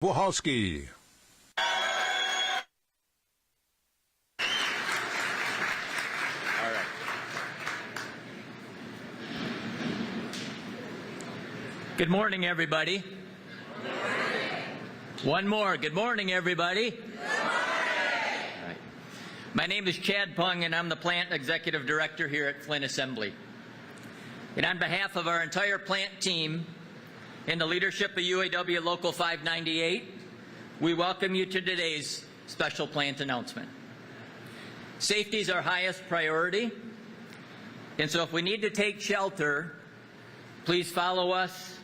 Wohalski. Good morning, everybody. Good morning. One more. Good morning, everybody. Good morning. Right. My name is Chad Pung, and I'm the Plant Executive Director here at Flint Assembly. And on behalf of our entire plant team and the leadership of UAW Local 598, we welcome you to today's special plant announcement. Safety is our highest priority, and so if we need to take shelter, please follow us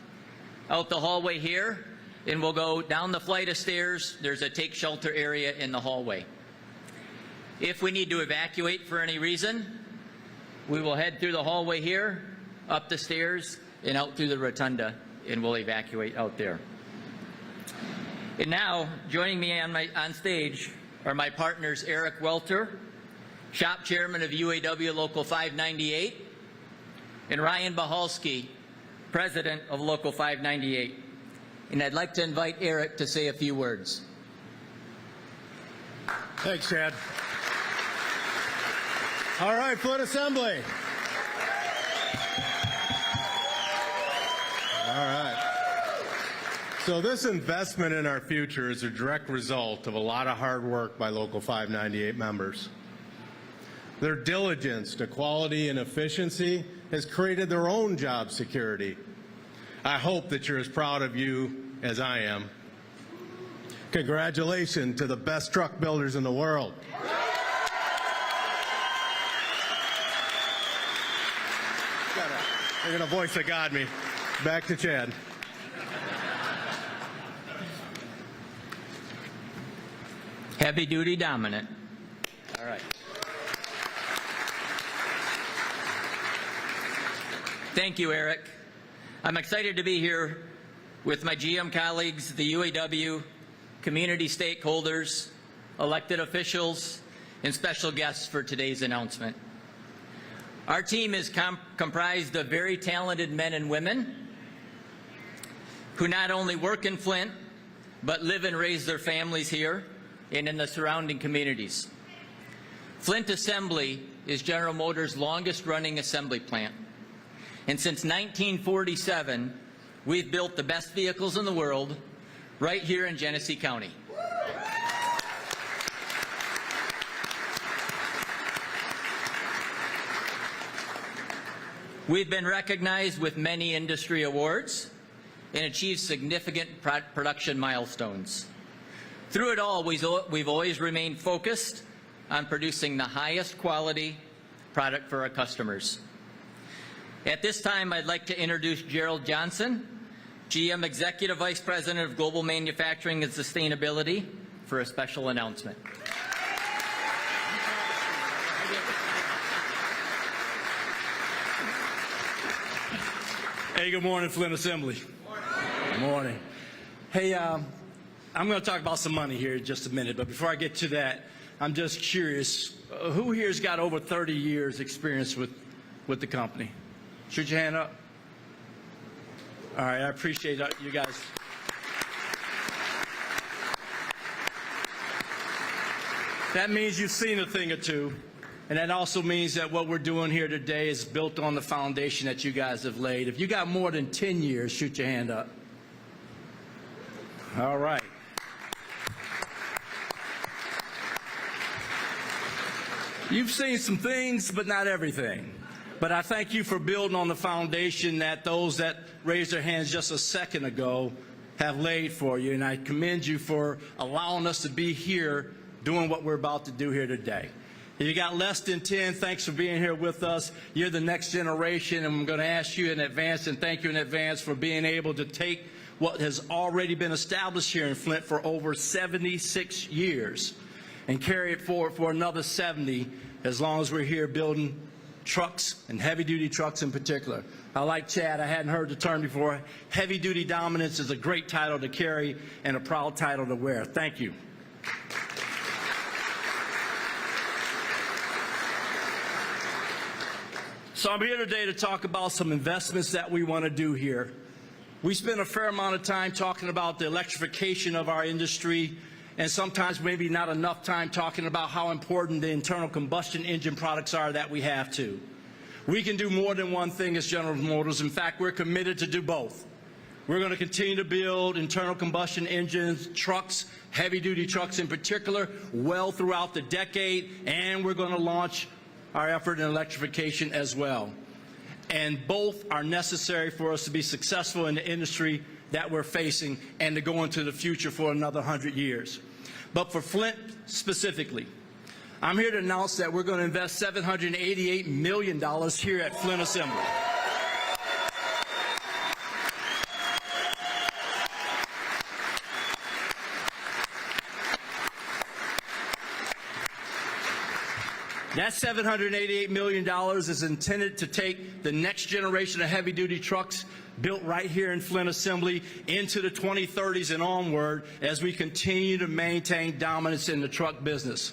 out the hallway here, and we'll go down the flight of stairs. There's a take shelter area in the hallway. If we need to evacuate for any reason, we will head through the hallway here, up the stairs, and out through the rotunda, and we'll evacuate out there. And now, joining me on stage are my partners Eric Welter, shop chairman of UAW Local 598, and Ryan Bahalski, president of Local 598. And I'd like to invite Eric to say a few words. Thanks, Chad. All right, Flint Assembly. All right. So this investment in our future is a direct result of a lot of hard work by Local 598 members. Their diligence to quality and efficiency has created their own job security. I hope that you're as proud of you as I am. Congratulations to the best truck builders in the world. They're going to voice of God me. Back to Chad. Heavy duty dominant. All right. Thank you, Eric. I'm excited to be here with my GM colleagues, the UAW, community stakeholders, elected officials, and special guests for today's announcement. Our team is comprised of very talented men and women who not only work in Flint, but live and raise their families here and in the surrounding communities. Flint Assembly is General Motors' longest-running assembly plant. And since 1947, we've built the best vehicles in the world right here in Genesee County. We've been recognized with many industry awards and achieved significant production milestones. Through it all, we've always remained focused on producing the highest quality product for our customers. At this time, I'd like to introduce Gerald Johnson, GM Executive Vice President of Global Manufacturing and Sustainability, for a special announcement. Hey, good morning, Flint Assembly. Good morning. Hey, I'm going to talk about some money here in just a minute, but before I get to that, I'm just curious, who here's got over 30 years experience with the company? Shoot your hand up. All right, I appreciate you guys. That means you've seen a thing or two, and that also means that what we're doing here today is built on the foundation that you guys have laid. If you got more than 10 years, shoot your hand up. All right. You've seen some things, but not everything. But I thank you for building on the foundation that those that raised their hands just a second ago have laid for you, and I commend you for allowing us to be here doing what we're about to do here today. If you got less than 10, thanks for being here with us. You're the next generation, and I'm going to ask you in advance and thank you in advance for being able to take what has already been established here in Flint for over 76 years and carry it forward for another 70 as long as we're here building trucks and heavy-duty trucks in particular. I like Chad. I hadn't heard the term before. Heavy-duty dominance is a great title to carry and a proud title to wear. Thank you. So I'm here today to talk about some investments that we want to do here We spend a fair amount of time talking about the electrification of our industry, and sometimes maybe not enough time talking about how important the internal combustion engine products are that we have too. We can do more than one thing as General Motors. In fact, we're committed to do both. We're going to continue to build internal combustion engines, trucks, heavy-duty trucks in particular, well throughout the decade, and we're going to launch our effort in electrification as well. And both are necessary for us to be successful in the industry that we're facing and to go into the future for another 100 years. But for Flint specifically, I'm here to announce that we're going to invest $788 million here at Flint Assembly. That $788 million is intended to take the next generation of heavy-duty trucks built right here in Flint Assembly into the 2030s and onward as we continue to maintain dominance in the truck business.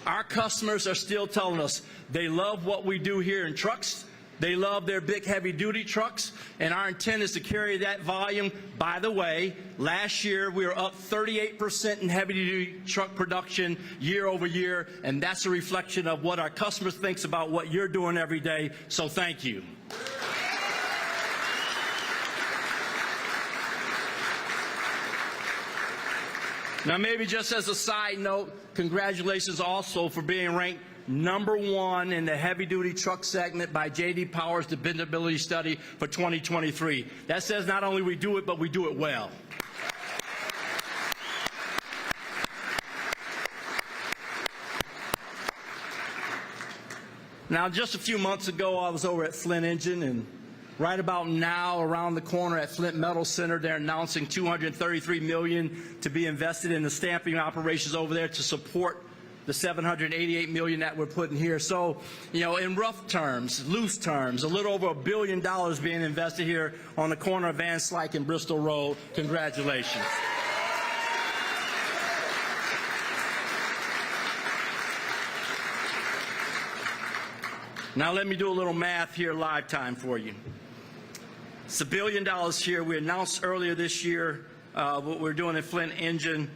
Our customers are still telling us they love what we do here in trucks. They love their big heavy-duty trucks, and our intent is to carry that volume. By the way, last year we were up 38% in heavy-duty truck production year over year, and that's a reflection of what our customers think about what you're doing every day, so thank you. Now, maybe just as a side note, congratulations also for being ranked #1 in the heavy-duty truck segment by J.D. Power's dependability study for 2023. That says not only we do it, but we do it well. Now, just a few months ago, I was over at Flint Engine, and right about now, around the corner at Flint Metal Center, they're announcing $233 million to be invested in the stamping operations over there to support the $788 million that we're putting here. So, you know, in rough terms, loose terms, a little over $1 billion being invested here on the corner of Van Slyke and Bristol Road. Congratulations. Now let me do a little math here live time for you. It's $1 billion here. We announced earlier this year what we're doing in Flint Engine.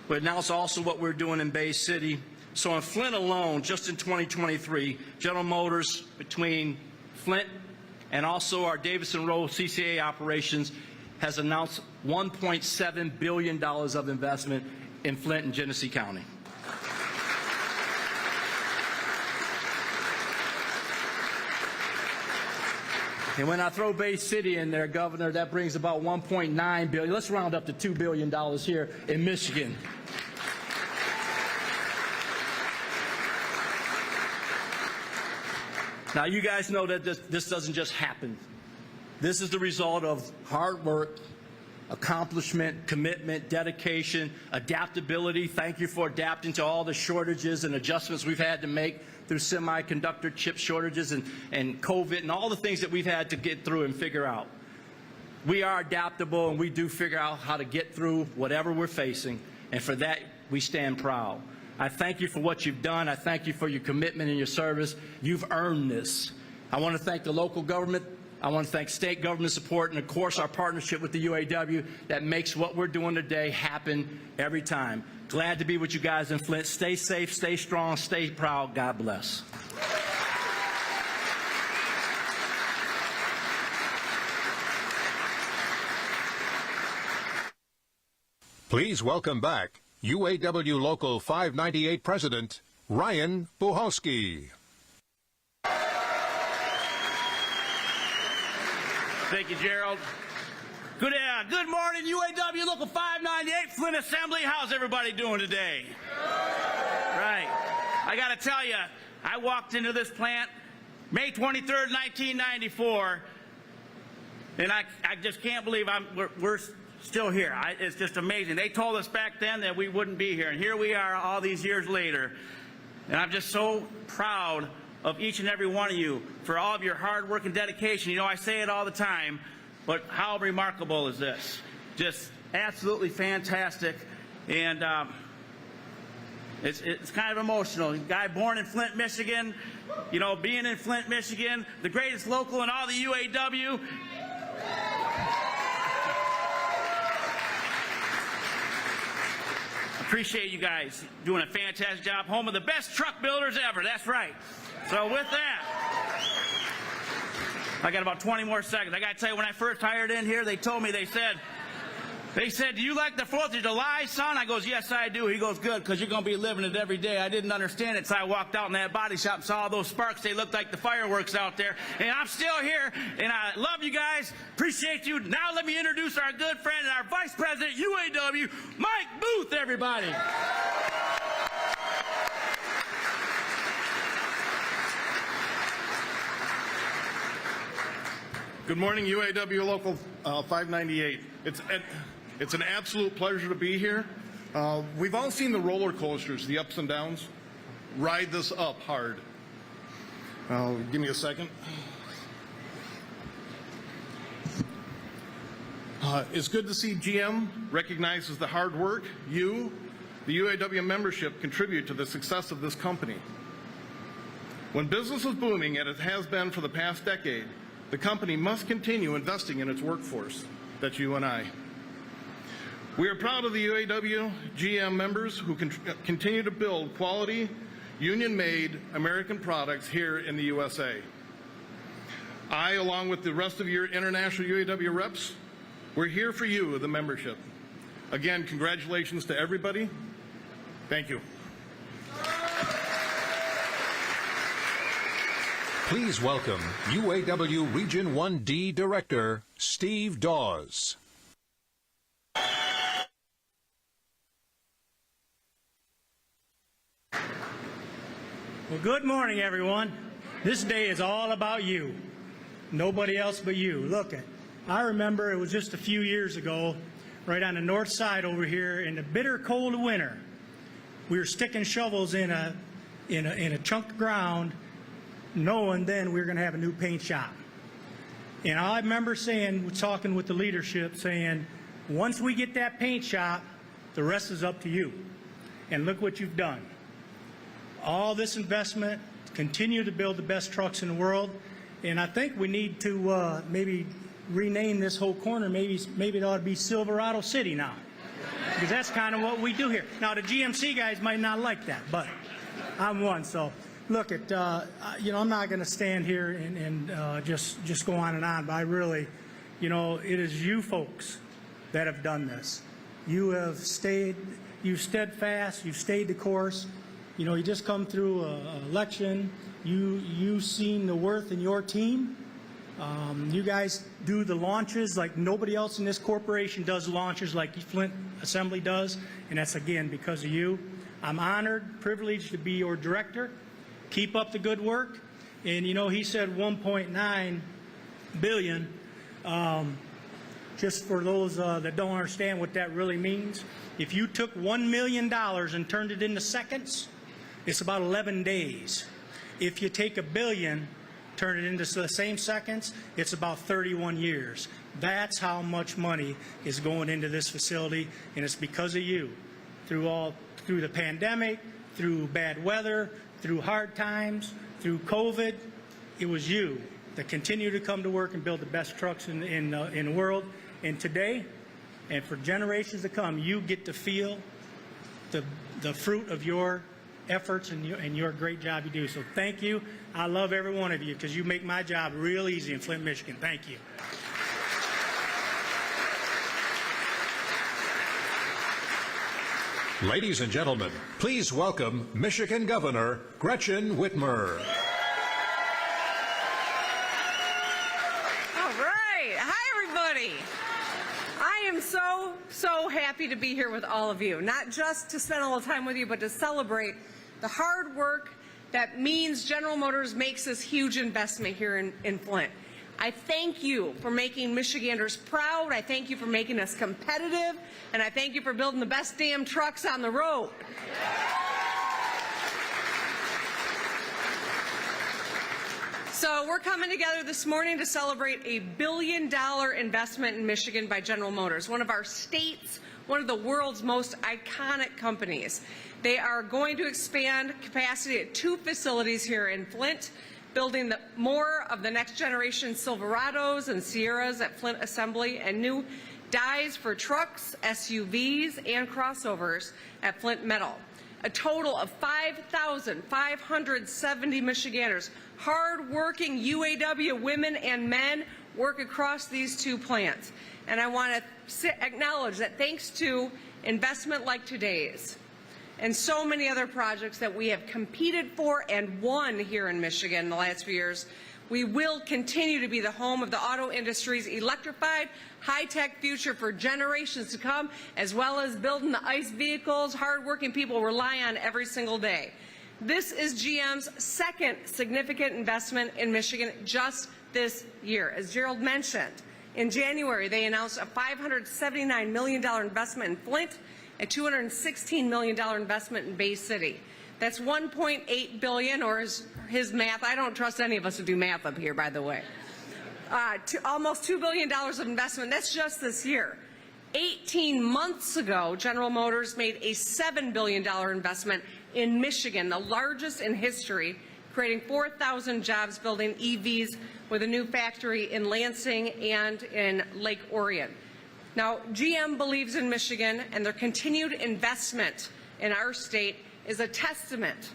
We announced also what we're doing in Bay City. So in Flint alone, just in 2023, General Motors, between Flint and also our Davison Road CCA operations, has announced $1.7 billion of investment in Flint and Genesee County. And when I throw Bay City in there, Governor, that brings about $1.9 billion. Let's round up to $2 billion here in Michigan. Now, you guys know that this doesn't just happen. This is the result of hard work, accomplishment, commitment, dedication, adaptability. Thank you for adapting to all the shortages and adjustments we've had to make through semiconductor chip shortages and COVID and all the things that we've had to get through and figure out. We are adaptable, and we do figure out how to get through whatever we're facing, and for that we stand proud. I thank you for what you've done. I thank you for your commitment and your service. You've earned this. I want to thank the local government. I want to thank state government support and, of course, our partnership with the UAW that makes what we're doing today happen every time. Glad to be with you guys in Flint. Stay safe, stay strong, stay proud. God bless. Please welcome back UAW Local 598 President Ryan Puhalski. Thank you, Gerald. Good morning, UAW Local 598, Flint Assembly. How's everybody doing today? Right. I got to tell you, I walked into this plant May 23rd, 1994, and I just can't believe we're still here. It's just amazing. They told us back then that we wouldn't be here, and here we are all these years later. And I'm just so proud of each and every one of you for all of your hard work and dedication. You know, I say it all the time, but how remarkable is this? Just absolutely fantastic. And it's kind of emotional. A guy born in Flint, Michigan, you know, being in Flint, Michigan, the greatest local in all the UAW. Appreciate you guys doing a fantastic job. Home of the best truck builders ever. That's right. So with that, I got about 20 more seconds. I got to tell you, when I first hired in here, they told me, they said, do you like the 4th of July, son? I goes, yes, I do. He goes, good, because you're going to be living it every day. I didn't understand it, so I walked out in that body shop and saw all those sparks. They looked like the fireworks out there. And I'm still here, and I love you guys. Appreciate you. Now let me introduce our good friend and our Vice President, UAW, Mike Booth, everybody. Good morning, UAW Local 598. It's an absolute pleasure to be here. We've all seen the roller coasters, the ups and downs. Ride this up hard. Give me a second. It's good to see GM recognizes the hard work you, the UAW membership, contribute to the success of this company. When business is booming, as it has been for the past decade, the company must continue investing in its workforce. That's you and I. We are proud of the UAW GM members who continue to build quality, union-made American products here in the USA. I, along with the rest of your international UAW reps, we're here for you, the membership. Again, congratulations to everybody. Thank you. Please welcome UAW Region 1D Director Steve Dawes. Well, good morning, everyone. This day is all about you. Nobody else but you. Look, I remember it was just a few years ago, right on the north side over here in the bitter cold of winter. We were sticking shovels in a chunk of ground, knowing then we were going to have a new paint shop. And I remember saying, talking with the leadership, saying, once we get that paint shop, the rest is up to you. And look what you've done. All this investment, continue to build the best trucks in the world, and I think we need to maybe rename this whole corner. Maybe it ought to be Silverado City now, because that's kind of what we do here. Now the GMC guys might not like that, but I'm one. So look, I'm not going to stand here and just go on and on, but I really, it is you folks that have done this. You have stayed steadfast. You've stayed the course. You just come through an election. You've seen the worth in your team. You guys do the launches like nobody else in this corporation does launches like Flint Assembly does, and that's, again, because of you. I'm honored, privileged to be your director. Keep up the good work. And, he said $1.9 billion. Just for those that don't understand what that really means, if you took $1 million and turned it into seconds, it's about 11 days. If you take $1 billion, turn it into the same seconds, it's about 31 years. That's how much money is going into this facility, and it's because of you. Through the pandemic, through bad weather, through hard times, through COVID, it was you that continue to come to work and build the best trucks in the world. And today, and for generations to come, you get to feel the fruit of your efforts and your great job you do. So thank you. I love every one of you because you make my job real easy in Flint, Michigan. Thank you. Ladies and gentlemen, please welcome Michigan Governor Gretchen Whitmer. All right. Hi, everybody. I am so happy to be here with all of you, not just to spend all the time with you, but to celebrate the hard work that means General Motors makes this huge investment here in Flint. I thank you for making Michiganders proud. I thank you for making us competitive. And I thank you for building the best damn trucks on the road. So we're coming together this morning to celebrate a $1 billion investment in Michigan by General Motors, one of our states, one of the world's most iconic companies. They are going to expand capacity at 2 facilities here in Flint, building more of the next generation Silverados and Sierras at Flint Assembly, and new dies for trucks, SUVs, and crossovers at Flint Metal. A total of 5,570 Michiganders, hard-working UAW women and men, work across these two plants. And I want to acknowledge that thanks to investment like today's and so many other projects that we have competed for and won here in Michigan in the last few years, we will continue to be the home of the auto industry's electrified, high-tech future for generations to come, as well as building the ICE vehicles hardworking people rely on every single day. This is GM's second significant investment in Michigan just this year. As Gerald mentioned, in January, they announced a $579 million investment in Flint, a $216 million investment in Bay City. That's $1.8 billion, or his math. I don't trust any of us who do math up here, by the way. To almost $2 billion of investment. That's just this year. 18 months ago, General Motors made a $7 billion investment in Michigan, the largest in history, creating 4,000 jobs building EVs with a new factory in Lansing and in Lake Orion. Now, GM believes in Michigan, and their continued investment in our state is a testament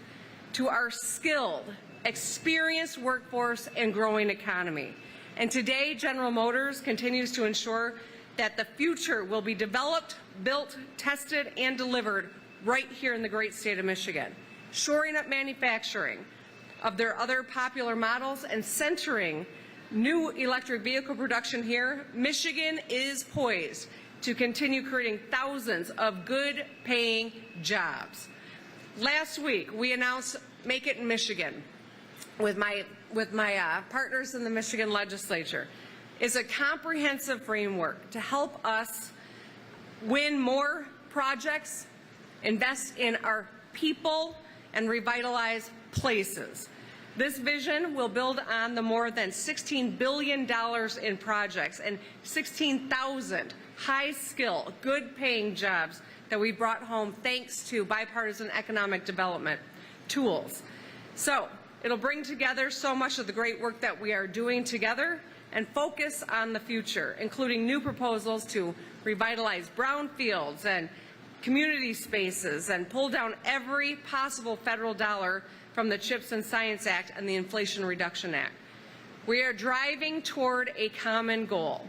to our skilled, experienced workforce and growing economy. And today, General Motors continues to ensure that the future will be developed, built, tested, and delivered right here in the great state of Michigan, shoring up manufacturing of their other popular models and centering new electric vehicle production here. Michigan is poised to continue creating thousands of good-paying jobs. Last week, we announced Make It in Michigan with my partners in the Michigan legislature. It's a comprehensive framework to help us win more projects, invest in our people, and revitalize places. This vision will build on the more than $16 billion in projects and 16,000 high-skill, good-paying jobs that we brought home thanks to bipartisan economic development tools. So it'll bring together so much of the great work that we are doing together and focus on the future, including new proposals to revitalize brownfields and community spaces and pull down every possible federal dollar from the CHIPS and Science Act and the Inflation Reduction Act. We are driving toward a common goal,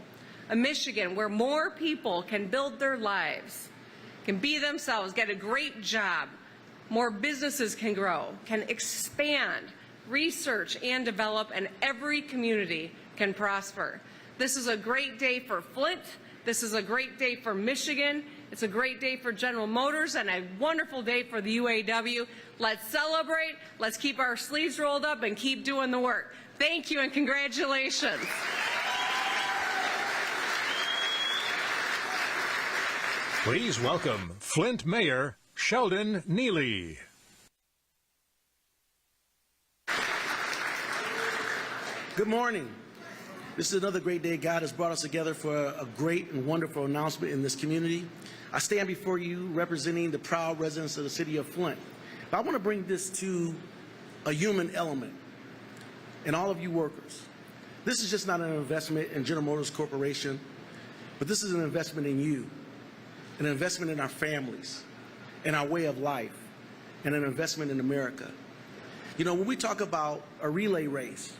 a Michigan where more people can build their lives, can be themselves, get a great job, more businesses can grow, can expand, research and develop, and every community can prosper. This is a great day for Flint. This is a great day for Michigan. It's a great day for General Motors and a wonderful day for the UAW. Let's celebrate. Let's keep our sleeves rolled up and keep doing the work. Thank you and congratulations. Please welcome Flint Mayor Sheldon Neely. Good morning. This is another great day. God has brought us together for a great and wonderful announcement in this community. I stand before you representing the proud residents of the city of Flint. But I want to bring this to a human element and all of you workers. This is just not an investment in General Motors Corporation, but this is an investment in you, an investment in our families, in our way of life, and an investment in America. You know, when we talk about a relay race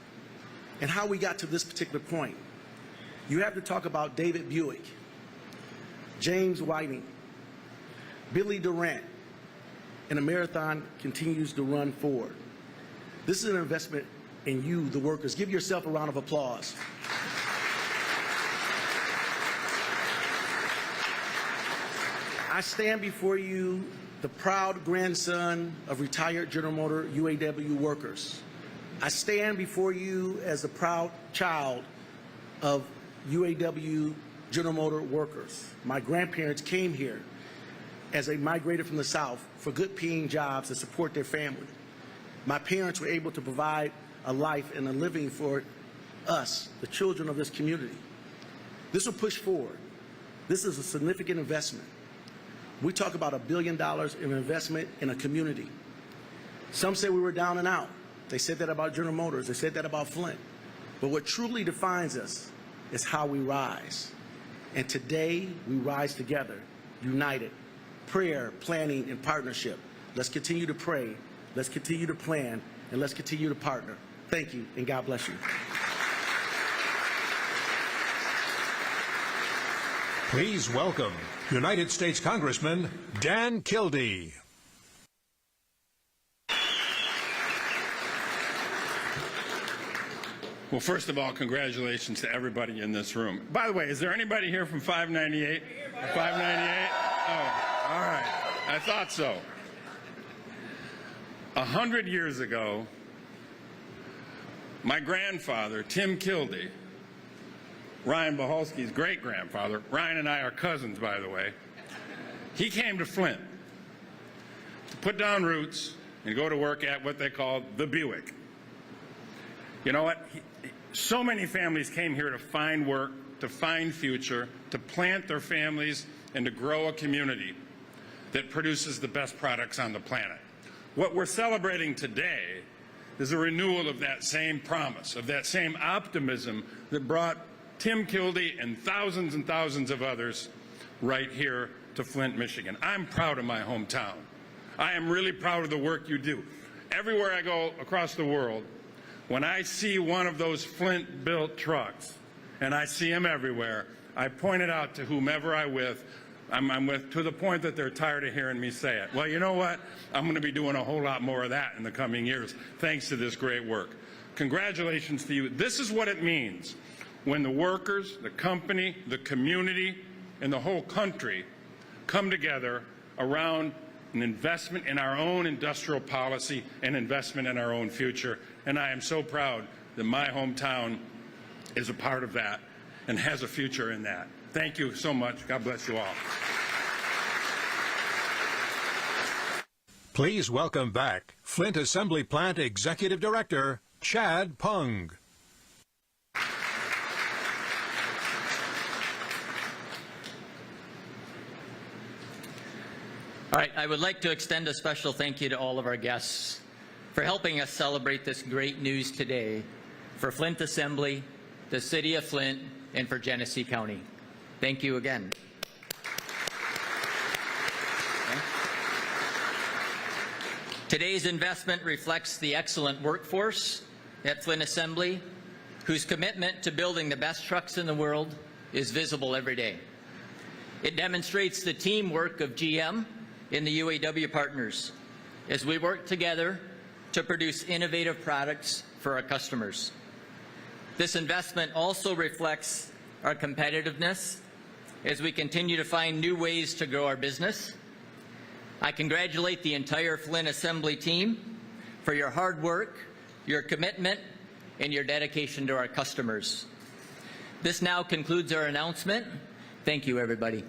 and how we got to this particular point, you have to talk about David Buick, James Whiting, Billy Durant, and the marathon continues to run forward. This is an investment in you, the workers. Give yourself a round of applause. I stand before you, the proud grandson of retired General Motors UAW workers. I stand before you as the proud child of UAW General Motors workers. My grandparents came here as they migrated from the South for good-paying jobs to support their family. My parents were able to provide a life and a living for us, the children of this community. This will push forward. This is a significant investment. We talk about $1 billion in investment in a community. Some say we were down and out. They said that about General Motors. They said that about Flint. But what truly defines us is how we rise. And today, we rise together, united. Prayer, planning, and partnership. Let's continue to pray, let's continue to plan, and let's continue to partner. Thank you, and God bless you. Please welcome United States Congressman Dan Kildee. Well, first of all, congratulations to everybody in this room. By the way, is there anybody here from 598? 598? Oh, all right. I thought so. 100 years ago, my grandfather, Tim Kildee, Ryan Baholsky's great-grandfather, Ryan and I are cousins, by the way, he came to Flint to put down roots and go to work at what they called the Buick. You know what? So many families came here to find work, to find future, to plant their families, and to grow a community that produces the best products on the planet. What we're celebrating today is a renewal of that same promise, of that same optimism that brought Tim Kildee and thousands of others right here to Flint, Michigan. I'm proud of my hometown. I am really proud of the work you do. Everywhere I go across the world, when I see one of those Flint-built trucks, and I see them everywhere, I point it out to whomever I'm with, to the point that they're tired of hearing me say it. Well, you know what? I'm going to be doing a whole lot more of that in the coming years, thanks to this great work. Congratulations to you. This is what it means when the workers, the company, the community, and the whole country come together around an investment in our own industrial policy and investment in our own future. And I am so proud that my hometown is a part of that and has a future in that. Thank you so much. God bless you all. Please welcome back Flint Assembly Plant Executive Director Chad Pung. All right, I would like to extend a special thank you to all of our guests for helping us celebrate this great news today for Flint Assembly, the City of Flint, and for Genesee County. Thank you again. Today's investment reflects the excellent workforce at Flint Assembly, whose commitment to building the best trucks in the world is visible every day. It demonstrates the teamwork of GM and the UAW partners as we work together to produce innovative products for our customers. This investment also reflects our competitiveness as we continue to find new ways to grow our business. I congratulate the entire Flint Assembly team for your hard work, your commitment, and your dedication to our customers. This now concludes our announcement. Thank you, everybody.